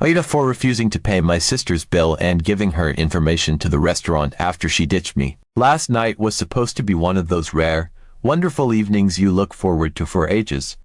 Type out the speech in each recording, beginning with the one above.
AITA for refusing to pay my sister's bill and giving her information to the restaurant after she ditched me. Last night was supposed to be one of those rare, wonderful evenings you look forward to for ages.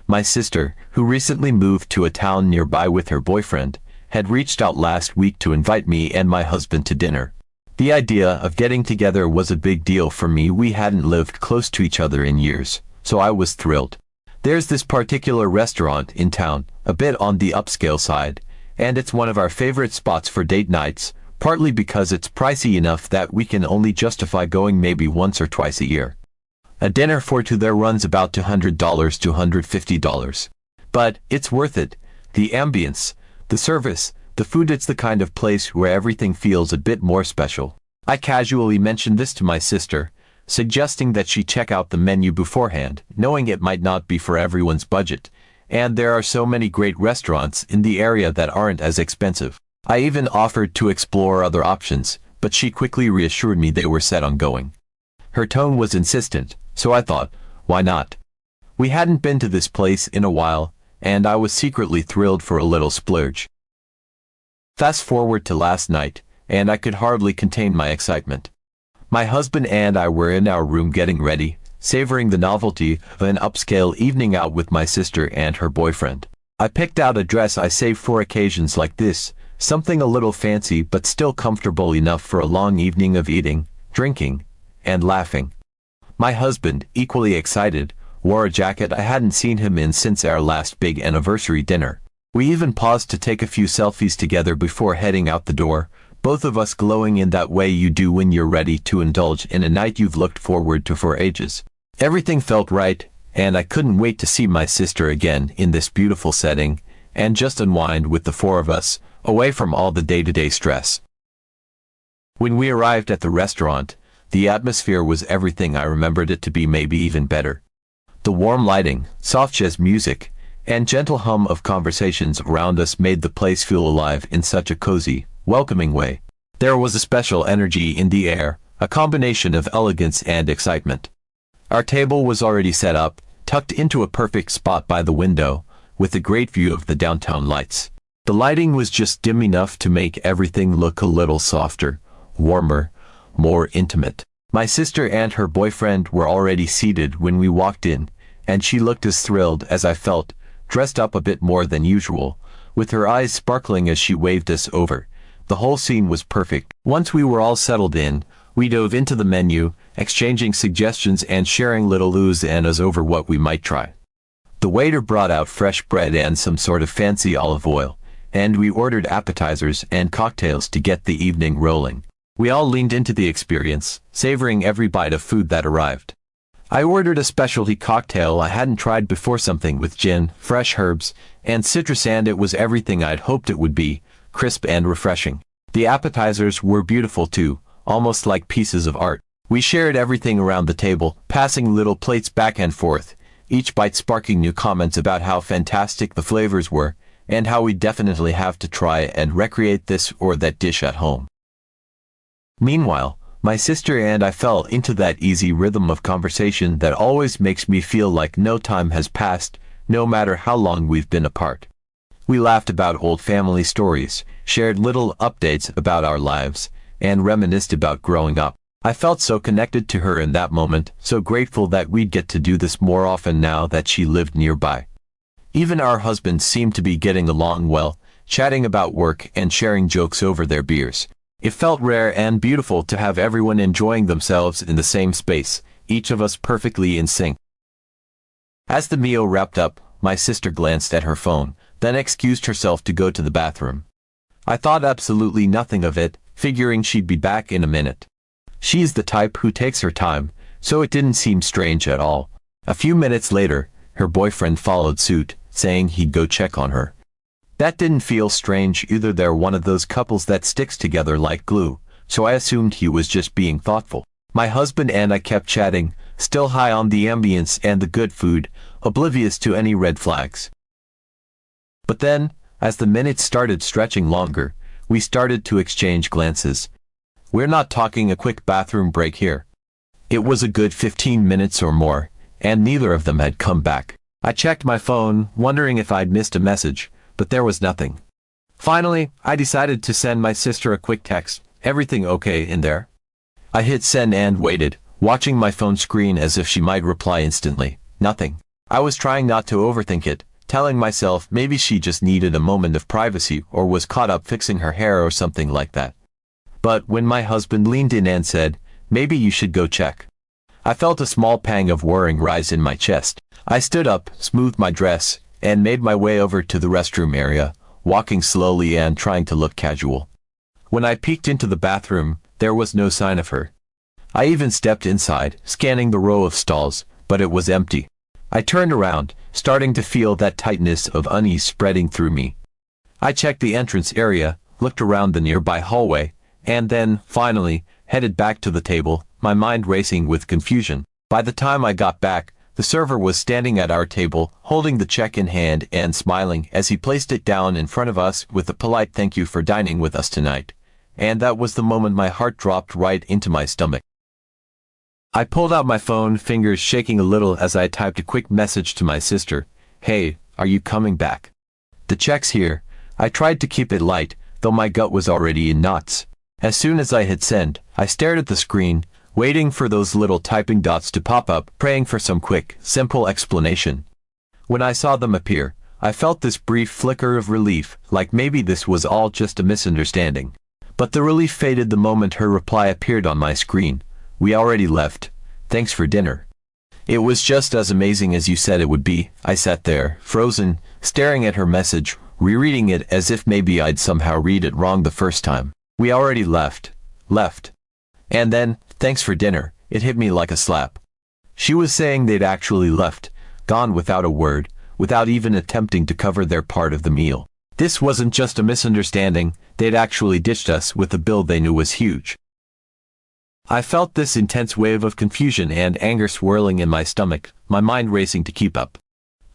My sister, who recently moved to a town nearby with her boyfriend, had reached out last week to invite me and my husband to dinner. The idea of getting together was a big deal for me. We hadn't lived close to each other in years, so I was thrilled. There's this particular restaurant in town, a bit on the upscale side, and it's one of our favorite spots for date nights, partly because it's pricey enough that we can only justify going maybe once or twice a year. A dinner for two there runs about $200 to $150. But it's worth it. The ambience, the service, the food, it's the kind of place where everything feels a bit more special. I casually mentioned this to my sister, suggesting that she check out the menu beforehand, knowing it might not be for everyone's budget, and there are so many great restaurants in the area that aren't as expensive. I even offered to explore other options, but she quickly reassured me they were set on going. Her tone was insistent, so I thought, why not? We hadn't been to this place in a while, and I was secretly thrilled for a little splurge. Fast forward to last night, and I could hardly contain my excitement. My husband and I were in our room getting ready, savoring the novelty of an upscale evening out with my sister and her boyfriend. I picked out a dress I save for occasions like this, something a little fancy but still comfortable enough for a long evening of eating, drinking, and laughing. My husband, equally excited, wore a jacket I hadn't seen him in since our last big anniversary dinner. We even paused to take a few selfies together before heading out the door, both of us glowing in that way you do when you're ready to indulge in a night you've looked forward to for ages. Everything felt right, and I couldn't wait to see my sister again in this beautiful setting, and just unwind with the four of us, away from all the day-to-day stress. When we arrived at the restaurant, the atmosphere was everything I remembered it to be, maybe even better. The warm lighting, soft jazz music, and gentle hum of conversations around us made the place feel alive in such a cozy, welcoming way. There was a special energy in the air, a combination of elegance and excitement. Our table was already set up, tucked into a perfect spot by the window, with a great view of the downtown lights. The lighting was just dim enough to make everything look a little softer, warmer, more intimate. My sister and her boyfriend were already seated when we walked in, and she looked as thrilled as I felt, dressed up a bit more than usual, with her eyes sparkling as she waved us over. The whole scene was perfect. Once we were all settled in, we dove into the menu, exchanging suggestions and sharing little oohs and ahs over what we might try. The waiter brought out fresh bread and some sort of fancy olive oil, and we ordered appetizers and cocktails to get the evening rolling. We all leaned into the experience, savoring every bite of food that arrived. I ordered a specialty cocktail I hadn't tried before, something with gin, fresh herbs, and citrus, and it was everything I'd hoped it would be, crisp and refreshing. The appetizers were beautiful too, almost like pieces of art. We shared everything around the table, passing little plates back and forth, each bite sparking new comments about how fantastic the flavors were, and how we definitely have to try and recreate this or that dish at home. Meanwhile, my sister and I fell into that easy rhythm of conversation that always makes me feel like no time has passed, no matter how long we've been apart. We laughed about old family stories, shared little updates about our lives, and reminisced about growing up. I felt so connected to her in that moment, so grateful that we'd get to do this more often now that she lived nearby. Even our husbands seemed to be getting along well, chatting about work and sharing jokes over their beers. It felt rare and beautiful to have everyone enjoying themselves in the same space, each of us perfectly in sync. As the meal wrapped up, my sister glanced at her phone, then excused herself to go to the bathroom. I thought absolutely nothing of it, figuring she'd be back in a minute. She's the type who takes her time, so it didn't seem strange at all. A few minutes later, her boyfriend followed suit, saying he'd go check on her. That didn't feel strange either. They're one of those couples that sticks together like glue, so I assumed he was just being thoughtful. My husband and I kept chatting, still high on the ambience and the good food, oblivious to any red flags. But then, as the minutes started stretching longer, we started to exchange glances. We're not talking a quick bathroom break here. It was a good 15 minutes or more, and neither of them had come back. I checked my phone, wondering if I'd missed a message, but there was nothing. Finally, I decided to send my sister a quick text. Everything okay in there? I hit send and waited, watching my phone screen as if she might reply instantly. Nothing. I was trying not to overthink it, telling myself maybe she just needed a moment of privacy or was caught up fixing her hair or something like that. But when my husband leaned in and said, "Maybe you should go check," I felt a small pang of worrying rise in my chest. I stood up, smoothed my dress, and made my way over to the restroom area, walking slowly and trying to look casual. When I peeked into the bathroom, there was no sign of her. I even stepped inside, scanning the row of stalls, but it was empty. I turned around, starting to feel that tightness of unease spreading through me. I checked the entrance area, looked around the nearby hallway, and then, finally, headed back to the table, my mind racing with confusion. By the time I got back, the server was standing at our table, holding the check in hand and smiling as he placed it down in front of us with a polite "Thank you for dining with us tonight." And that was the moment my heart dropped right into my stomach. I pulled out my phone, fingers shaking a little as I typed a quick message to my sister. "Hey, are you coming back? The check's here." I tried to keep it light, though my gut was already in knots. As soon as I hit send, I stared at the screen, waiting for those little typing dots to pop up, praying for some quick, simple explanation. When I saw them appear, I felt this brief flicker of relief, like maybe this was all just a misunderstanding. But the relief faded the moment her reply appeared on my screen. "We already left. Thanks for dinner." It was just as amazing as you said it would be. I sat there, frozen, staring at her message, rereading it as if maybe I'd somehow read it wrong the first time. "We already left. Left." And then, "Thanks for dinner." It hit me like a slap. She was saying they'd actually left, gone without a word, without even attempting to cover their part of the meal. This wasn't just a misunderstanding, they'd actually ditched us with a bill they knew was huge. I felt this intense wave of confusion and anger swirling in my stomach, my mind racing to keep up.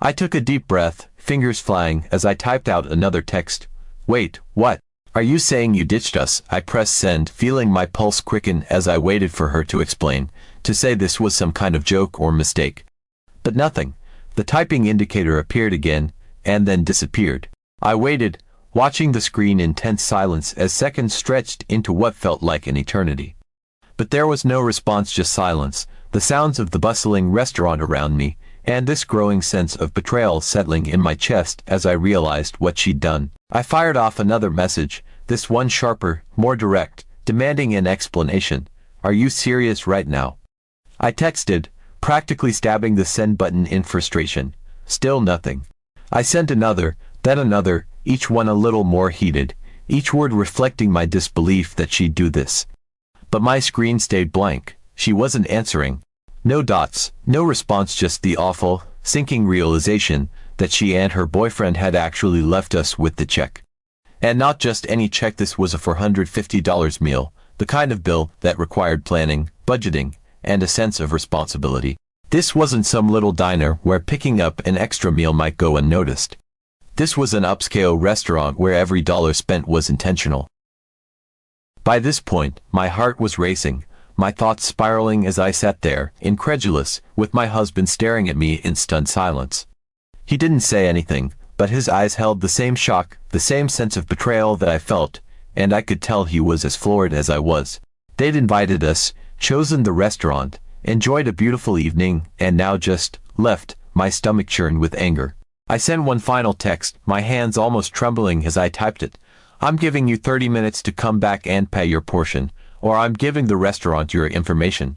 I took a deep breath, fingers flying, as I typed out another text. "Wait, what? Are you saying you ditched us?" I pressed send, feeling my pulse quicken as I waited for her to explain, to say this was some kind of joke or mistake. But nothing. The typing indicator appeared again, and then disappeared. I waited, watching the screen in tense silence as seconds stretched into what felt like an eternity. But there was no response, just silence, the sounds of the bustling restaurant around me, and this growing sense of betrayal settling in my chest as I realized what she'd done. I fired off another message, this one sharper, more direct, demanding an explanation. "Are you serious right now?" I texted, practically stabbing the send button in frustration. Still nothing. I sent another, then another, each one a little more heated, each word reflecting my disbelief that she'd do this. But my screen stayed blank. She wasn't answering. No dots, no response, just the awful, sinking realization that she and her boyfriend had actually left us with the check. And not just any check, this was a $450 meal, the kind of bill that required planning, budgeting, and a sense of responsibility. This wasn't some little diner where picking up an extra meal might go unnoticed. This was an upscale restaurant where every dollar spent was intentional. By this point, my heart was racing, my thoughts spiraling as I sat there, incredulous, with my husband staring at me in stunned silence. He didn't say anything, but his eyes held the same shock, the same sense of betrayal that I felt, and I could tell he was as floored as I was. They'd invited us, chosen the restaurant, enjoyed a beautiful evening, and now just left. My stomach churned with anger. I sent one final text, my hands almost trembling as I typed it. "I'm giving you 30 minutes to come back and pay your portion, or I'm giving the restaurant your information.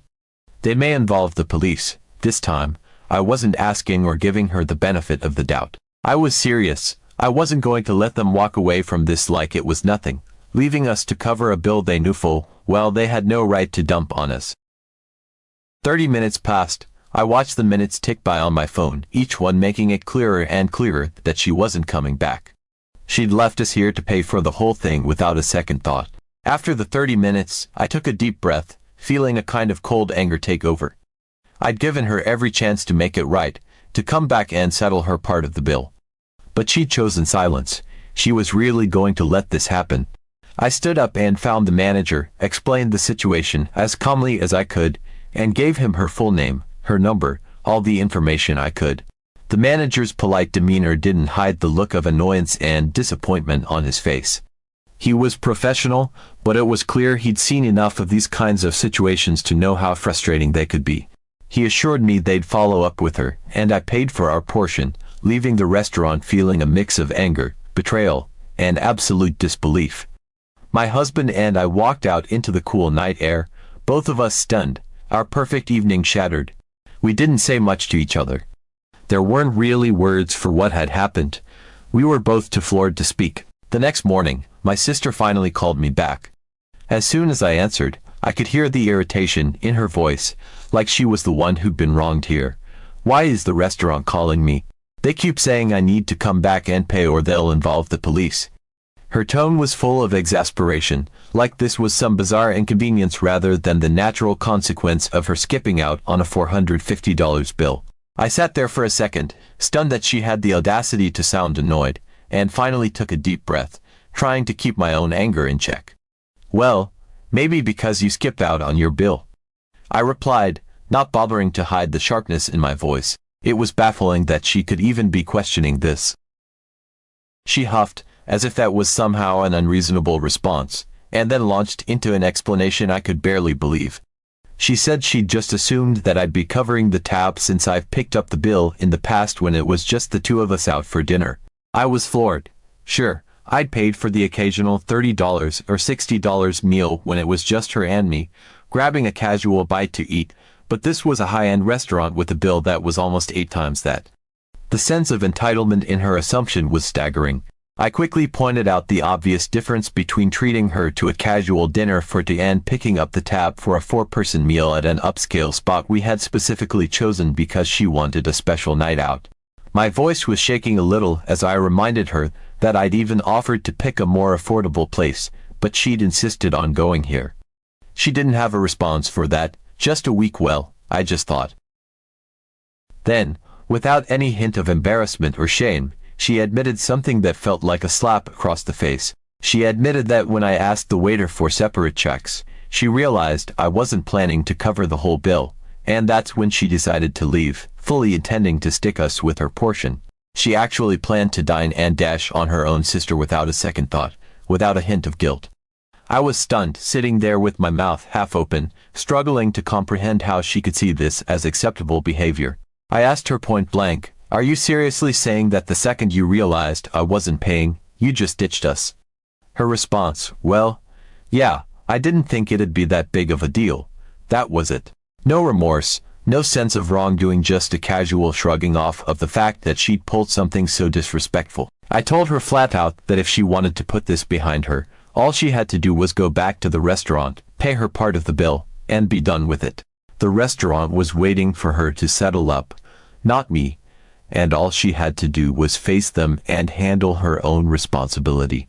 They may involve the police." This time, I wasn't asking or giving her the benefit of the doubt. I was serious. I wasn't going to let them walk away from this like it was nothing, leaving us to cover a bill they knew full well they had no right to dump on us. 30 minutes passed. I watched the minutes tick by on my phone, each one making it clearer and clearer that she wasn't coming back. She'd left us here to pay for the whole thing without a second thought. After the 30 minutes, I took a deep breath, feeling a kind of cold anger take over. I'd given her every chance to make it right, to come back and settle her part of the bill. But she'd chosen silence. She was really going to let this happen. I stood up and found the manager, explained the situation as calmly as I could, and gave him her full name, her number, all the information I could. The manager's polite demeanor didn't hide the look of annoyance and disappointment on his face. He was professional, but it was clear he'd seen enough of these kinds of situations to know how frustrating they could be. He assured me they'd follow up with her, and I paid for our portion, leaving the restaurant feeling a mix of anger, betrayal, and absolute disbelief. My husband and I walked out into the cool night air, both of us stunned, our perfect evening shattered. We didn't say much to each other. There weren't really words for what had happened. We were both too floored to speak. The next morning, my sister finally called me back. As soon as I answered, I could hear the irritation in her voice, like she was the one who'd been wronged here. "Why is the restaurant calling me? They keep saying I need to come back and pay or they'll involve the police." Her tone was full of exasperation, like this was some bizarre inconvenience rather than the natural consequence of her skipping out on a $450 bill. I sat there for a second, stunned that she had the audacity to sound annoyed, and finally took a deep breath, trying to keep my own anger in check. "Well, maybe because you skipped out on your bill," I replied, not bothering to hide the sharpness in my voice. It was baffling that she could even be questioning this. She huffed, as if that was somehow an unreasonable response, and then launched into an explanation I could barely believe. She said she'd just assumed that I'd be covering the tab since I've picked up the bill in the past when it was just the two of us out for dinner. I was floored. Sure, I'd paid for the occasional $30 or $60 meal when it was just her and me, grabbing a casual bite to eat, but this was a high-end restaurant with a bill that was almost 8 times that. The sense of entitlement in her assumption was staggering. I quickly pointed out the obvious difference between treating her to a casual dinner for tea and picking up the tab for a 4-person meal at an upscale spot we had specifically chosen because she wanted a special night out. My voice was shaking a little as I reminded her that I'd even offered to pick a more affordable place, but she'd insisted on going here. She didn't have a response for that, just a weak well, I just thought. Then, without any hint of embarrassment or shame, she admitted something that felt like a slap across the face. She admitted that when I asked the waiter for separate checks, she realized I wasn't planning to cover the whole bill, and that's when she decided to leave, fully intending to stick us with her portion. She actually planned to dine and dash on her own sister without a second thought, without a hint of guilt. I was stunned, sitting there with my mouth half open, struggling to comprehend how she could see this as acceptable behavior. I asked her point blank, "Are you seriously saying that the second you realized I wasn't paying, you just ditched us?" Her response, "Well, yeah, I didn't think it'd be that big of a deal. That was it." No remorse, no sense of wrongdoing, just a casual shrugging off of the fact that she'd pulled something so disrespectful. I told her flat out that if she wanted to put this behind her, all she had to do was go back to the restaurant, pay her part of the bill, and be done with it. The restaurant was waiting for her to settle up, not me, and all she had to do was face them and handle her own responsibility.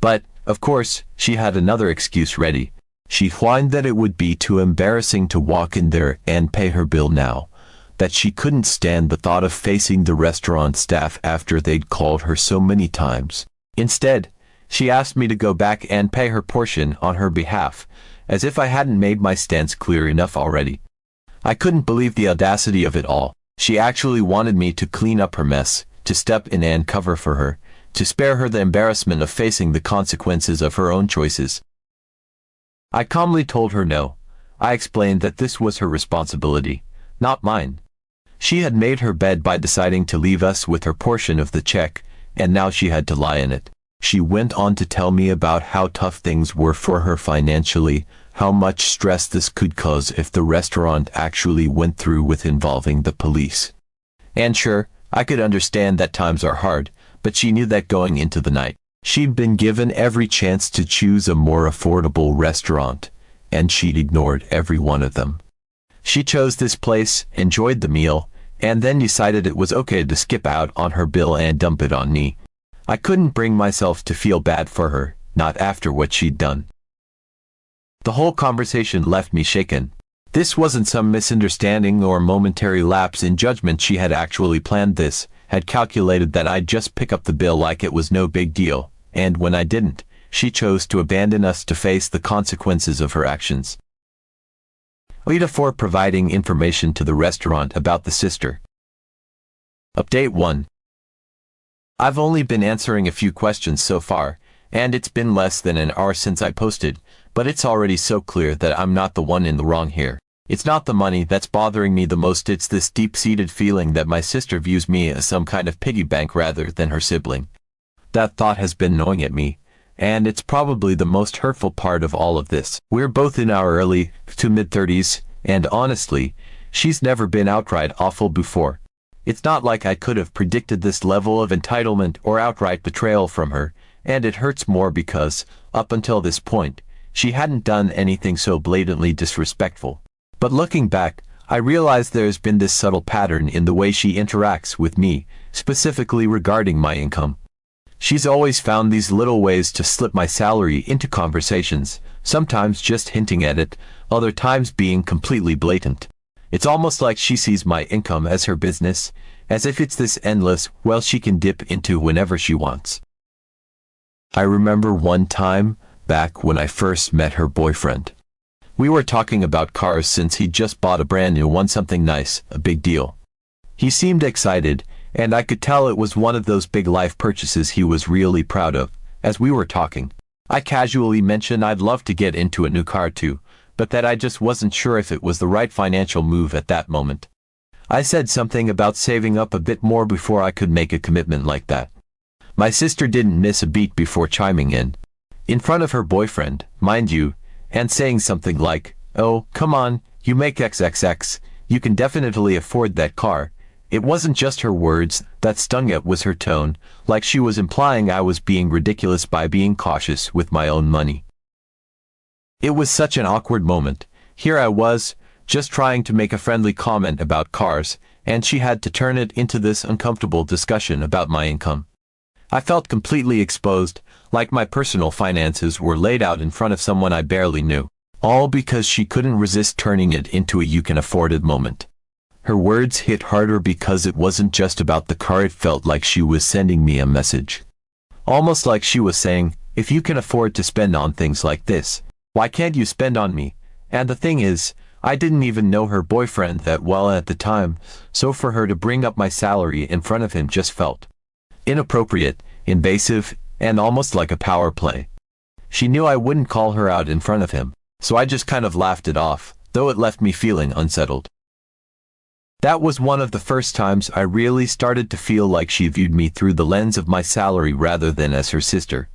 But, of course, she had another excuse ready. She whined that it would be too embarrassing to walk in there and pay her bill now, that she couldn't stand the thought of facing the restaurant staff after they'd called her so many times. Instead, she asked me to go back and pay her portion on her behalf, as if I hadn't made my stance clear enough already. I couldn't believe the audacity of it all. She actually wanted me to clean up her mess, to step in and cover for her, to spare her the embarrassment of facing the consequences of her own choices. I calmly told her no. I explained that this was her responsibility, not mine. She had made her bed by deciding to leave us with her portion of the check, and now she had to lie in it. She went on to tell me about how tough things were for her financially, how much stress this could cause if the restaurant actually went through with involving the police. And sure, I could understand that times are hard, but she knew that going into the night. She'd been given every chance to choose a more affordable restaurant, and she'd ignored every one of them. She chose this place, enjoyed the meal, and then decided it was okay to skip out on her bill and dump it on me. I couldn't bring myself to feel bad for her, not after what she'd done. The whole conversation left me shaken. This wasn't some misunderstanding or momentary lapse in judgment. She had actually planned this, had calculated that I'd just pick up the bill like it was no big deal, and when I didn't, she chose to abandon us to face the consequences of her actions. AITA for providing information to the restaurant about the sister. Update 1. I've only been answering a few questions so far, and it's been less than an hour since I posted, but it's already so clear that I'm not the one in the wrong here. It's not the money that's bothering me the most, it's this deep-seated feeling that my sister views me as some kind of piggy bank rather than her sibling. That thought has been gnawing at me, and it's probably the most hurtful part of all of this. We're both in our early to mid-30s, and honestly, she's never been outright awful before. It's not like I could have predicted this level of entitlement or outright betrayal from her, and it hurts more because, up until this point, she hadn't done anything so blatantly disrespectful. But looking back, I realize there's been this subtle pattern in the way she interacts with me, specifically regarding my income. She's always found these little ways to slip my salary into conversations, sometimes just hinting at it, other times being completely blatant. It's almost like she sees my income as her business, as if it's this endless well she can dip into whenever she wants. I remember one time, back when I first met her boyfriend. We were talking about cars since he'd just bought a brand new one, something nice, a big deal. He seemed excited, and I could tell it was one of those big life purchases he was really proud of. As we were talking, I casually mentioned I'd love to get into a new car too, but that I just wasn't sure if it was the right financial move at that moment. I said something about saving up a bit more before I could make a commitment like that. My sister didn't miss a beat before chiming in front of her boyfriend, mind you, and saying something like, "Oh, come on, you make XXX, you can definitely afford that car." It wasn't just her words that stung, it was her tone, like she was implying I was being ridiculous by being cautious with my own money. It was such an awkward moment. Here I was, just trying to make a friendly comment about cars, and she had to turn it into this uncomfortable discussion about my income. I felt completely exposed, like my personal finances were laid out in front of someone I barely knew, all because she couldn't resist turning it into a you can afford it moment. Her words hit harder because it wasn't just about the car, it felt like she was sending me a message. Almost like she was saying, if you can afford to spend on things like this, why can't you spend on me? And the thing is, I didn't even know her boyfriend that well at the time, so for her to bring up my salary in front of him just felt inappropriate, invasive, and almost like a power play. She knew I wouldn't call her out in front of him, so I just kind of laughed it off, though it left me feeling unsettled. That was one of the first times I really started to feel like she viewed me through the lens of my salary rather than as her sister.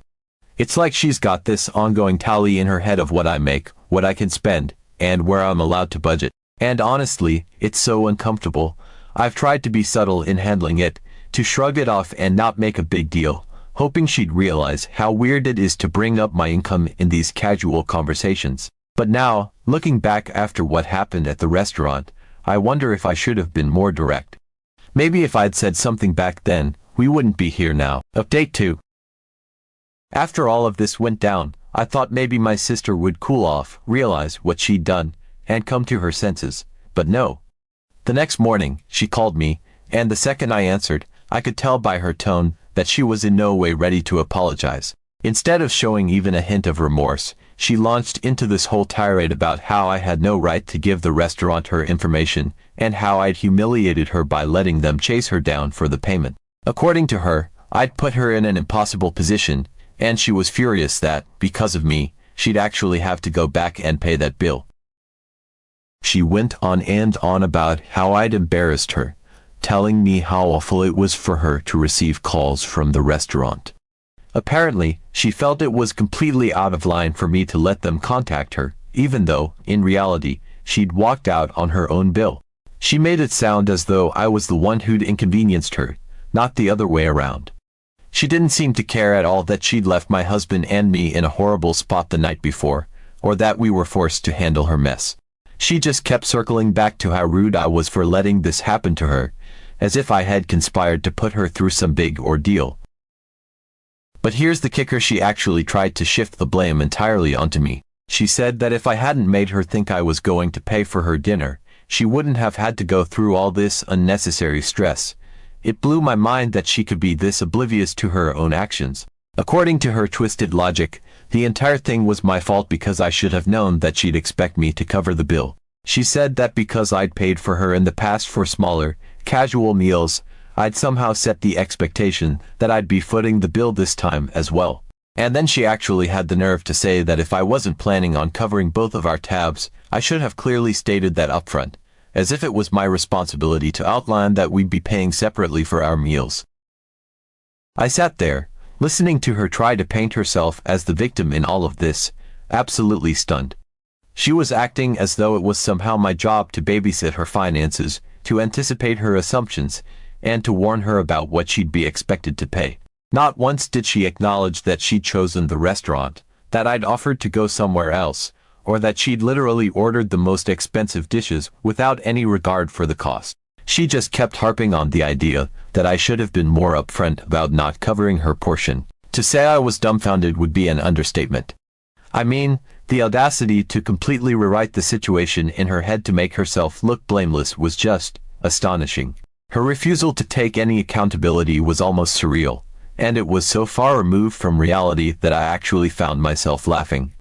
It's like she's got this ongoing tally in her head of what I make, what I can spend, and where I'm allowed to budget. And honestly, it's so uncomfortable. I've tried to be subtle in handling it, to shrug it off and not make a big deal, hoping she'd realize how weird it is to bring up my income in these casual conversations. But now, looking back after what happened at the restaurant, I wonder if I should have been more direct. Maybe if I'd said something back then, we wouldn't be here now. Update 2. After all of this went down, I thought maybe my sister would cool off, realize what she'd done, and come to her senses. But no. The next morning, she called me, and the second I answered, I could tell by her tone that she was in no way ready to apologize. Instead of showing even a hint of remorse, she launched into this whole tirade about how I had no right to give the restaurant her information, and how I'd humiliated her by letting them chase her down for the payment. According to her, I'd put her in an impossible position, and she was furious that, because of me, she'd actually have to go back and pay that bill. She went on and on about how I'd embarrassed her, telling me how awful it was for her to receive calls from the restaurant. Apparently, she felt it was completely out of line for me to let them contact her, even though, in reality, she'd walked out on her own bill. She made it sound as though I was the one who'd inconvenienced her, not the other way around. She didn't seem to care at all that she'd left my husband and me in a horrible spot the night before, or that we were forced to handle her mess. She just kept circling back to how rude I was for letting this happen to her, as if I had conspired to put her through some big ordeal. But here's the kicker, she actually tried to shift the blame entirely onto me. She said that if I hadn't made her think I was going to pay for her dinner, she wouldn't have had to go through all this unnecessary stress. It blew my mind that she could be this oblivious to her own actions. According to her twisted logic, the entire thing was my fault because I should have known that she'd expect me to cover the bill. She said that because I'd paid for her in the past for smaller, casual meals, I'd somehow set the expectation that I'd be footing the bill this time as well. And then she actually had the nerve to say that if I wasn't planning on covering both of our tabs, I should have clearly stated that upfront, as if it was my responsibility to outline that we'd be paying separately for our meals. I sat there, listening to her try to paint herself as the victim in all of this, absolutely stunned. She was acting as though it was somehow my job to babysit her finances, to anticipate her assumptions, and to warn her about what she'd be expected to pay. Not once did she acknowledge that she'd chosen the restaurant, that I'd offered to go somewhere else, or that she'd literally ordered the most expensive dishes without any regard for the cost. She just kept harping on the idea that I should have been more upfront about not covering her portion. To say I was dumbfounded would be an understatement. I mean, the audacity to completely rewrite the situation in her head to make herself look blameless was just astonishing. Her refusal to take any accountability was almost surreal, and it was so far removed from reality that I actually found myself laughing.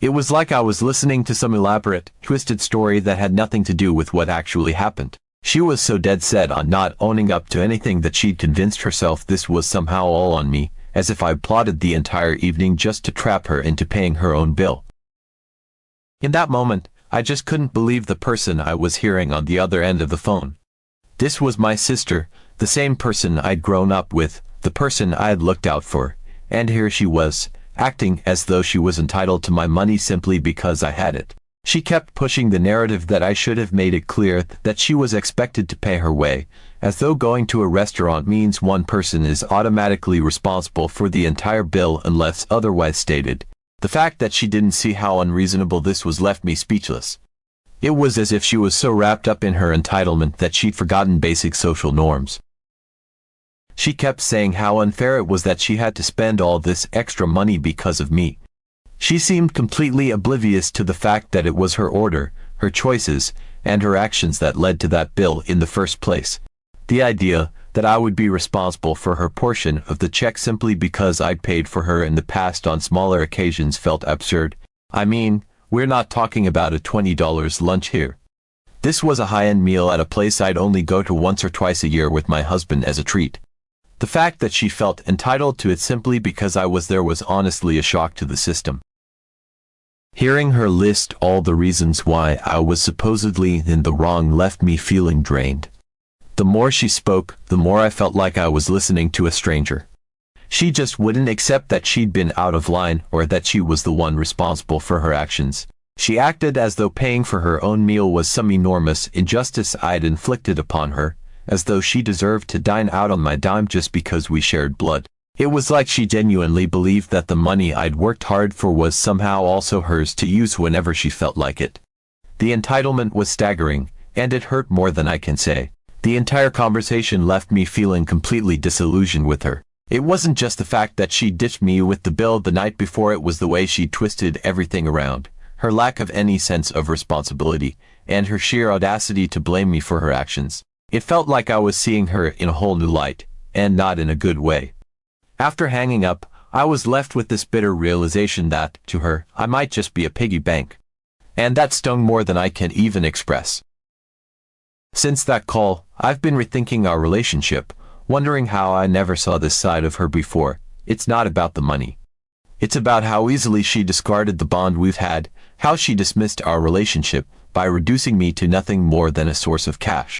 It was like I was listening to some elaborate, twisted story that had nothing to do with what actually happened. She was so dead set on not owning up to anything that she'd convinced herself this was somehow all on me, as if I'd plotted the entire evening just to trap her into paying her own bill. In that moment, I just couldn't believe the person I was hearing on the other end of the phone. This was my sister, the same person I'd grown up with, the person I'd looked out for, and here she was, acting as though she was entitled to my money simply because I had it. She kept pushing the narrative that I should have made it clear that she was expected to pay her way, as though going to a restaurant means one person is automatically responsible for the entire bill unless otherwise stated. The fact that she didn't see how unreasonable this was left me speechless. It was as if she was so wrapped up in her entitlement that she'd forgotten basic social norms. She kept saying how unfair it was that she had to spend all this extra money because of me. She seemed completely oblivious to the fact that it was her order, her choices, and her actions that led to that bill in the first place. The idea that I would be responsible for her portion of the check simply because I'd paid for her in the past on smaller occasions felt absurd. I mean, we're not talking about a $20 lunch here. This was a high-end meal at a place I'd only go to once or twice a year with my husband as a treat. The fact that she felt entitled to it simply because I was there was honestly a shock to the system. Hearing her list all the reasons why I was supposedly in the wrong left me feeling drained. The more she spoke, the more I felt like I was listening to a stranger. She just wouldn't accept that she'd been out of line or that she was the one responsible for her actions. She acted as though paying for her own meal was some enormous injustice I'd inflicted upon her, as though she deserved to dine out on my dime just because we shared blood. It was like she genuinely believed that the money I'd worked hard for was somehow also hers to use whenever she felt like it. The entitlement was staggering, and it hurt more than I can say. The entire conversation left me feeling completely disillusioned with her. It wasn't just the fact that she ditched me with the bill the night before, it was the way she twisted everything around, her lack of any sense of responsibility, and her sheer audacity to blame me for her actions. It felt like I was seeing her in a whole new light, and not in a good way. After hanging up, I was left with this bitter realization that, to her, I might just be a piggy bank. And that stung more than I can even express. Since that call, I've been rethinking our relationship, wondering how I never saw this side of her before. It's not about the money. It's about how easily she discarded the bond we've had, how she dismissed our relationship by reducing me to nothing more than a source of cash.